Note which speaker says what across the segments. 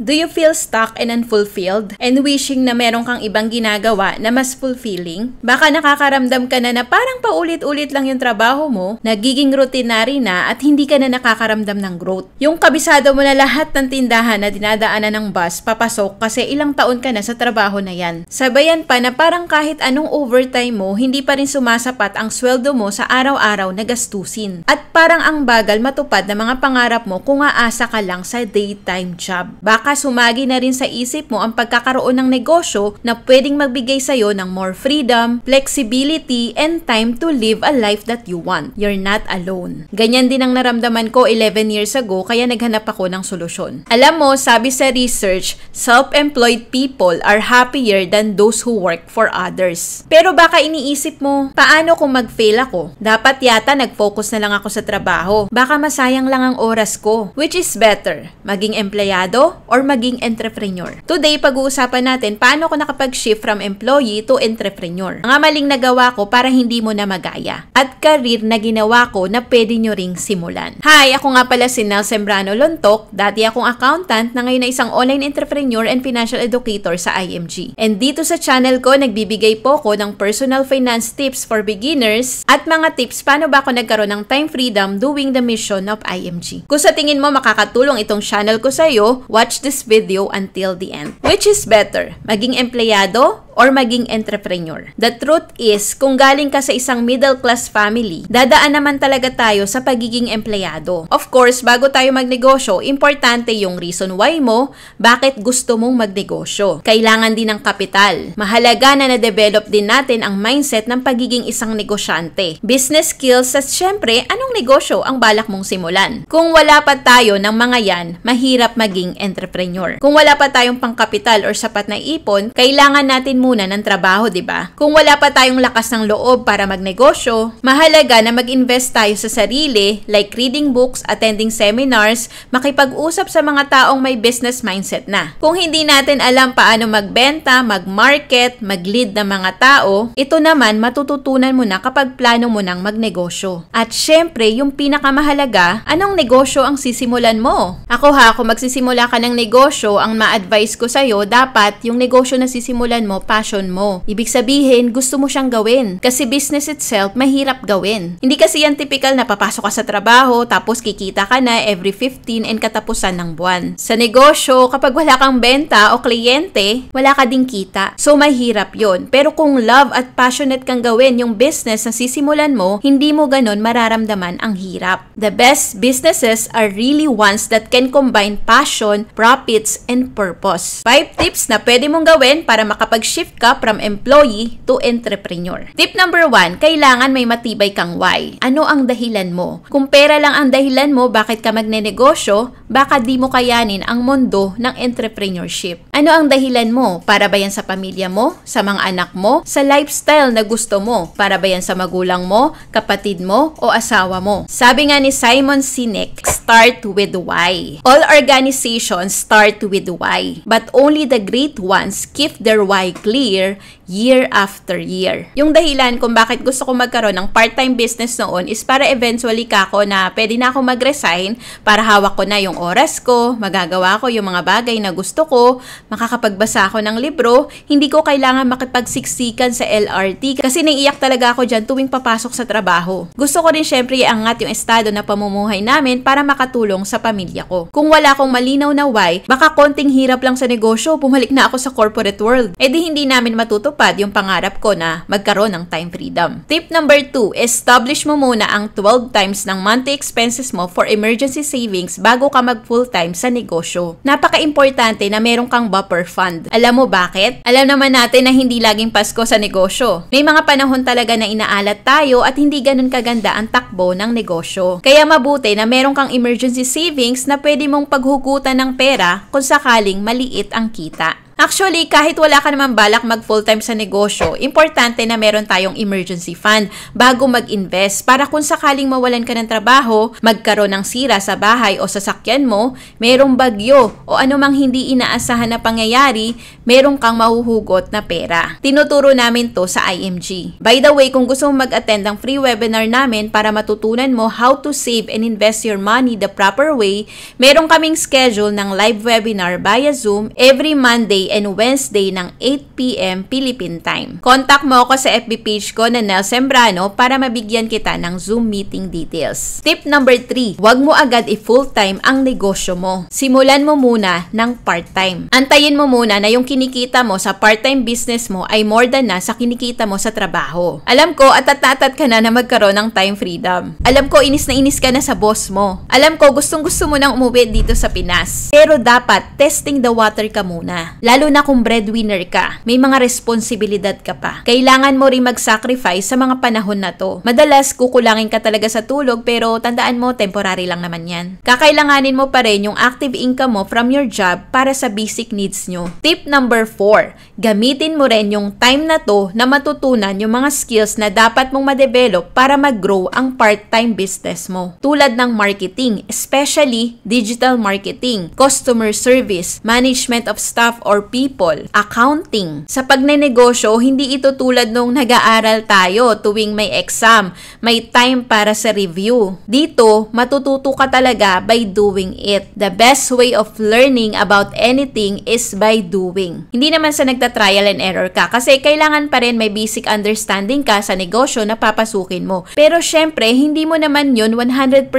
Speaker 1: Do you feel stuck and unfulfilled and wishing na meron kang ibang ginagawa na mas fulfilling? Baka nakakaramdam ka na parang paulit-ulit lang yung trabaho mo, nagiging routinary na at hindi ka na nakakaramdam ng growth. Yung kabisado mo na lahat ng tindahan na dinadaanan ng bus papasok kasi ilang taon ka na sa trabaho na yan. Sabayan pa na parang kahit anong overtime mo, hindi pa rin sumasapat ang sweldo mo sa araw-araw na gastusin. At parang ang bagal matupad na mga pangarap mo kung aasa ka lang sa daytime job. Baka sumagi na rin sa isip mo ang pagkakaroon ng negosyo na pwedeng magbigay sa'yo ng more freedom, flexibility, and time to live a life that you want. You're not alone. Ganyan din ang naramdaman ko 11 years ago kaya naghanap ako ng solusyon. Alam mo, sabi sa research, self-employed people are happier than those who work for others. Pero baka iniisip mo, paano kung mag-fail ako? Dapat yata nag-focus na lang ako sa trabaho. Baka masayang lang ang oras ko. Which is better? Maging empleyado or maging entrepreneur? Today, pag-uusapan natin paano ko nakapag-shift from employee to entrepreneur. Mga maling nagawa ko para hindi mo na magaya. At career na ginawa ko na pwede nyo ring simulan. Hi! Ako nga pala si Nel Sembrano Lontok. Dati akong accountant na ngayon ay isang online entrepreneur and financial educator sa IMG. And dito sa channel ko, nagbibigay po ko ng personal finance tips for beginners at mga tips paano ba ako nagkaroon ng time freedom doing the mission of IMG. Kung sa tingin mo makakatulong itong channel ko sa'yo, watch this video until the end. Which is better? Maging empleyado or maging entrepreneur? The truth is, kung galing ka sa isang middle-class family, dadaan naman talaga tayo sa pagiging empleyado. Of course, bago tayo magnegosyo, importante yung reason why mo, bakit gusto mong magnegosyo. Kailangan din ng kapital. Mahalaga na na-develop din natin ang mindset ng pagiging isang negosyante. Business skills at syempre, anong negosyo ang balak mong simulan? Kung wala pa tayo ng mga yan, mahirap maging entrepreneur. Kung wala pa tayong pangkapital or sapat na ipon, kailangan natin muna ng trabaho, di ba? Kung wala pa tayong lakas ng loob para magnegosyo, mahalaga na mag-invest tayo sa sarili, like reading books, attending seminars, makipag-usap sa mga taong may business mindset na. Kung hindi natin alam paano magbenta, mag-market, mag-lead ng mga tao, ito naman matututunan mo na kapag plano mo nang magnegosyo. At syempre, yung pinakamahalaga, anong negosyo ang sisimulan mo? Ako kung magsisimula ka ng negosyo, ang ma-advise ko sa'yo, dapat yung negosyo na sisimulan mo, passion mo. Ibig sabihin, gusto mo siyang gawin. Kasi business itself, mahirap gawin. Hindi kasi yan typical na papasok ka sa trabaho, tapos kikita ka na every 15 and katapusan ng buwan. Sa negosyo, kapag wala kang benta o kliyente, wala ka ding kita. So, mahirap yon. Pero kung love at passionate kang gawin yung business na sisimulan mo, hindi mo ganon mararamdaman ang hirap. The best businesses are really ones that can combine passion, profits, and purpose. 5 tips na pwede mong gawin para makapag-shift ka from employee to entrepreneur. Tip number 1, kailangan may matibay kang why. Ano ang dahilan mo? Kung pera lang ang dahilan mo bakit ka magnenegosyo, baka di mo kayanin ang mundo ng entrepreneurship. Ano ang dahilan mo? Para ba yan sa pamilya mo? Sa mga anak mo? Sa lifestyle na gusto mo? Para ba yan sa magulang mo? Kapatid mo? O asawa mo? Sabi nga ni Simon Sinek, start with why. All organizations start with why, but only the great ones keep their why clear year after year. Yung dahilan kung bakit gusto ko magkaroon ng part-time business noon is para eventually kako na pwede na ako mag-resign para hawak ko na yung oras ko, magagawa ko yung mga bagay na gusto ko, makakapagbasa ako ng libro, hindi ko kailangan makipagsiksikan sa LRT kasi naiiyak talaga ako dyan tuwing papasok sa trabaho. Gusto ko rin syempre iangat yung estado na pamumuhay namin para makatulong sa pamilya ko. Kung wala akong malinaw na why, baka konting hirap lang sa negosyo, bumalik na ako sa corporate world. E di hindi namin matutupad yung pangarap ko na magkaroon ng time freedom. Tip number 2, establish mo muna ang 12 times ng monthly expenses mo for emergency savings bago ka mag full-time sa negosyo. Napaka-importante na meron kang buffer fund. Alam mo bakit? Alam naman natin na hindi laging Pasko sa negosyo. May mga panahon talaga na inaalat tayo at hindi ganun kaganda ang takbo ng negosyo. Kaya mabuti na meron kang emergency savings na pwede mong paghugutan ng pera kung sakaling maliit ang kita. Actually, kahit wala ka naman balak mag full-time sa negosyo, importante na meron tayong emergency fund bago mag-invest para kung sakaling mawalan ka ng trabaho, magkaroon ng sira sa bahay o sasakyan mo, merong bagyo o anumang hindi inaasahan na pangyayari, merong kang mahuhugot na pera. Tinuturo namin to sa IMG. By the way, kung gusto mo mag-attend ng free webinar namin para matutunan mo how to save and invest your money the proper way, meron kaming schedule ng live webinar via Zoom every Monday and Wednesday ng 8 p.m. Philippine Time. Contact mo ako sa FB page ko na Nel Sembrano para mabigyan kita ng Zoom meeting details. Tip number 3, huwag mo agad i-full-time ang negosyo mo. Simulan mo muna ng part-time. Antayin mo muna na yung kinikita mo sa part-time business mo ay more than na sa kinikita mo sa trabaho. Alam ko, atat-atat ka na magkaroon ng time freedom. Alam ko, inis na inis ka na sa boss mo. Alam ko, gustong-gusto mo nang umuwi dito sa Pinas. Pero dapat, testing the water ka muna. Lalo na kung breadwinner ka. May mga responsibilidad ka pa. Kailangan mo rin mag-sacrifice sa mga panahon na to. Madalas, kukulangin ka talaga sa tulog pero tandaan mo, temporary lang naman yan. Kakailanganin mo pa rin yung active income mo from your job para sa basic needs nyo. Tip number 4, gamitin mo rin yung time na to na matutunan yung mga skills na dapat mong ma-develop para mag-grow ang part-time business mo. Tulad ng marketing, especially digital marketing, customer service, management of staff or people, accounting. Sa pagnenegosyo, hindi ito tulad nung nag-aaral tayo tuwing may exam, may time para sa review. Dito, matututo ka talaga by doing it. The best way of learning about anything is by doing. Hindi naman sa nagta-trial and error ka kasi kailangan pa rin may basic understanding ka sa negosyo na papasukin mo. Pero syempre, hindi mo naman yun 100%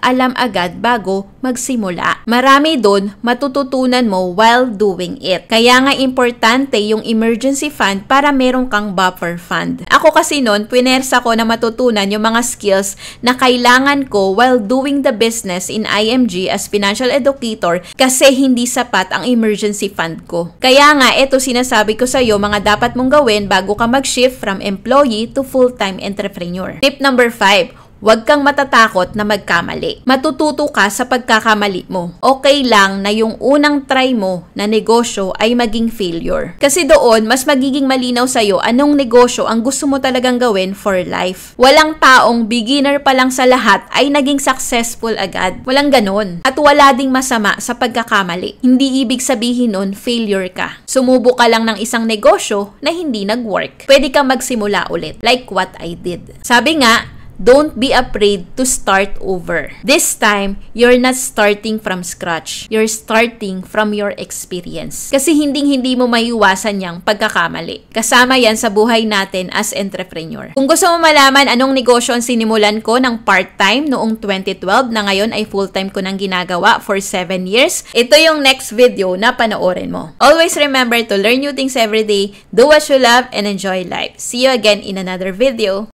Speaker 1: alam agad bago magsimula. Marami doon matututunan mo while doing it. Kaya nga importante yung emergency fund para meron kang buffer fund. Ako kasi noon, pinersa ko na matutunan yung mga skills na kailangan ko while doing the business in IMG as financial educator kasi hindi sapat ang emergency fund ko. Kaya nga, ito sinasabi ko sa iyo mga dapat mong gawin bago ka mag-shift from employee to full-time entrepreneur. Tip number 5, huwag kang matatakot na magkamali. Matututo ka sa pagkakamali mo. Okay lang na yung unang try mo na negosyo ay maging failure. Kasi doon, mas magiging malinaw sa'yo anong negosyo ang gusto mo talagang gawin for life. Walang taong beginner pa lang sa lahat ay naging successful agad. Walang ganon. At wala ding masama sa pagkakamali. Hindi ibig sabihin nun failure ka. Sumubo ka lang ng isang negosyo na hindi nag-work. Pwede kang magsimula ulit. Like what I did. Sabi nga, don't be afraid to start over. This time, you're not starting from scratch. You're starting from your experience. Kasi hindi mo maiwasan yang pagkakamali. Kasama yan sa buhay natin as entrepreneur. Kung gusto mo malaman anong negosyo ang sinimulan ko ng part-time noong 2012 na ngayon ay full-time ko nang ginagawa for 7 years, ito yung next video na panoorin mo. Always remember to learn new things every day, do what you love, and enjoy life. See you again in another video.